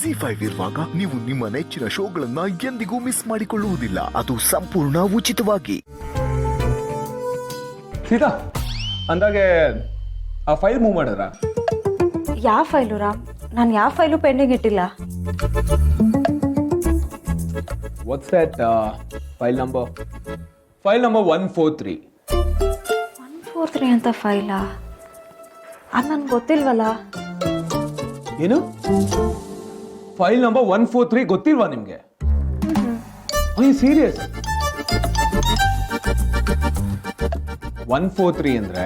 ZEE5 ಇರುವಾಗ ನೀವು ನಿಮ್ಮ ನೆಚ್ಚಿನ ಶೋಗಳನ್ನ ಎಂದಿಗೂ ಮಿಸ್ ಮಾಡಿಕೊಳ್ಳುವುದಿಲ್ಲ. ಅದು ಸಂಪೂರ್ಣ ಉಚಿತವಾಗಿ. ಸೀತಾ ಅಂದಾಗೆ ಆ ಫೈಲ್ ಮೂವ್ ಮಾಡಿದ್ರ? ಯಾವ ಫೈಲು ರಾಮ್? ನಾನು ಯಾವ ಫೈಲು ಪೆಂಡಿಂಗ್ ಇಟ್ಟಿಲ್ಲ. What's that file number? File number 143. 143 ಅಂತ ಫೈಲಾ? ಅದು ನನಗೆ ಗೊತ್ತಿಲ್ವಲ್ಲ. ಏನು ಫೈಲ್ ನಂಬರ್ 143 ಗೊತ್ತಿಲ್ವಾ ನಿಮ್ಗೆ? I serious? 143 ಅಂದ್ರೆ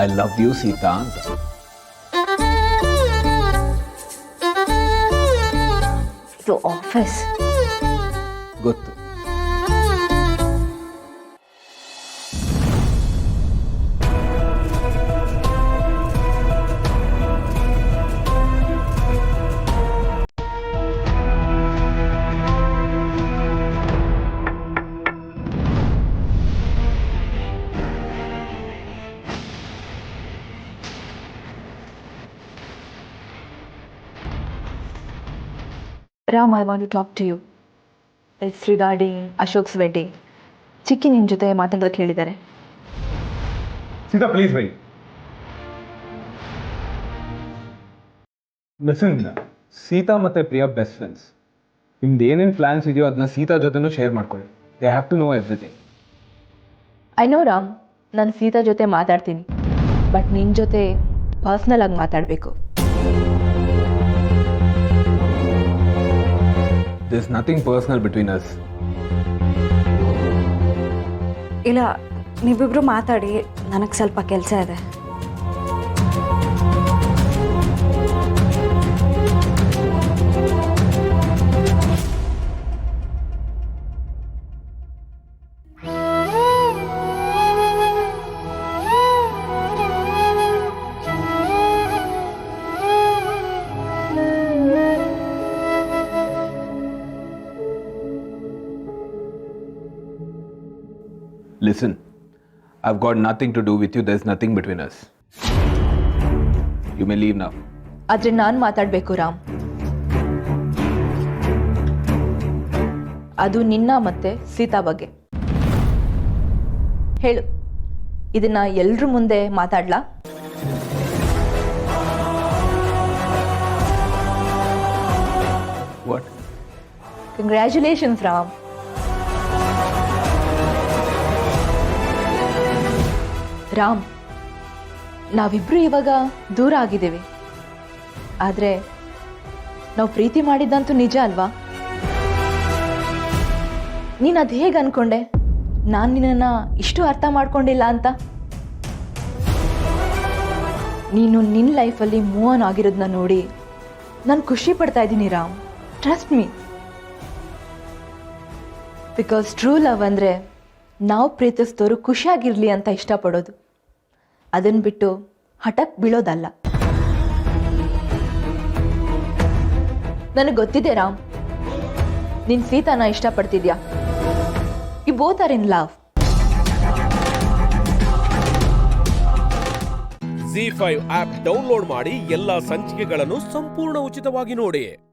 ಐ ಲವ್ ಯು ಸೀತಾ ಅಂತ. ಇದು ಆಫೀಸ್. ಗೊತ್ತು. Ram, I want to talk to you. It's regarding Ashok's wedding. ಚಿಕ್ಕಿ ನಿನ್ನ ಜೊತೆ ಮಾತಾಡೋದಕ್ಕೆ ಹೇಳಿದ್ದಾರೆ. Sita please by. Listen, Sita ಮತ್ತೆ ಪ್ರಿಯಾ ಬೆಸ್ಟ್ ಫ್ರೆಂಡ್ಸ್. ನಿಮ್ದು ಏನೇನು ಪ್ಲಾನ್ಸ್ ಇದೆಯೋ ಅದನ್ನ ಸೀತಾ ಜೊತೆನೂ ಶೇರ್ ಮಾಡ್ಕೊಳ್ಳಿ. They have to know everything. I know Ram, ನಾನು ಸೀತಾ ಜೊತೆ ಮಾತಾಡ್ತೀನಿ, ಬಟ್ ನಿನ್ನ ಜೊತೆ ಪರ್ಸ್ನಲ್ ಆಗಿ ಮಾತಾಡಬೇಕು. There's nothing personal between us. ಇಲ್ಲ, ನೀವಿಬ್ರು ಮಾತಾಡಿ, ನನಗೆ ಸ್ವಲ್ಪ ಕೆಲಸ ಇದೆ. Listen, I've got nothing to do with you. There's nothing between us. You may leave now. ಆದರೆ ನಾನು ಮಾತಾಡಬೇಕು ರಾಮ್. ಅದು ನಿನ್ನ ಮತ್ತೆ ಸೀತಾ ಬಗ್ಗೆ. ಹೇಳು, ಇದನ್ನ ಎಲ್ರ ಮುಂದೆ ಮಾತಾಡ್ಲಾ? What? ಕಂಗ್ರ್ಯಾಚುಲೇಷನ್ಸ್ ರಾಮ್. ರಾಮ್, ನಾವಿಬ್ರು ಇವಾಗ ದೂರ ಆಗಿದ್ದೀವಿ, ಆದರೆ ನಾವು ಪ್ರೀತಿ ಮಾಡಿದ್ದಂತೂ ನಿಜ ಅಲ್ವಾ? ನೀನು ಅದು ಹೇಗೆ ಅನ್ಕೊಂಡೆ ನಾನು ನಿನ್ನನ್ನು ಇಷ್ಟು ಅರ್ಥ ಮಾಡ್ಕೊಂಡಿಲ್ಲ ಅಂತ? ನೀನು ನಿನ್ನ ಲೈಫಲ್ಲಿ ಮೂವ್ ಆನ್ ಆಗಿರೋದನ್ನ ನೋಡಿ ನಾನು ಖುಷಿ ಪಡ್ತಾ ಇದ್ದೀನಿ Ram. Trust me. Because true love ಅಂದರೆ ನಾವು ಪ್ರೀತಿಸಿದವರು ಖುಷಿಯಾಗಿರಲಿ ಅಂತ ಇಷ್ಟಪಡೋದು, ಅದನ್ನು ಬಿಟ್ಟು ಹಠಕ್ಕೆ ಬೀಳೋದಲ್ಲ. ನನಗೆ ಗೊತ್ತಿದೆ ರಾಮ್, ನೀನು ಸೀತಾನ ಇಷ್ಟಪಡ್ತಿದ್ಯಾ. You both are in love. ZEE5 app download ಮಾಡಿ ಎಲ್ಲಾ ಸಂಚಿಕೆಗಳನ್ನು ಸಂಪೂರ್ಣ ಉಚಿತವಾಗಿ ನೋಡಿ.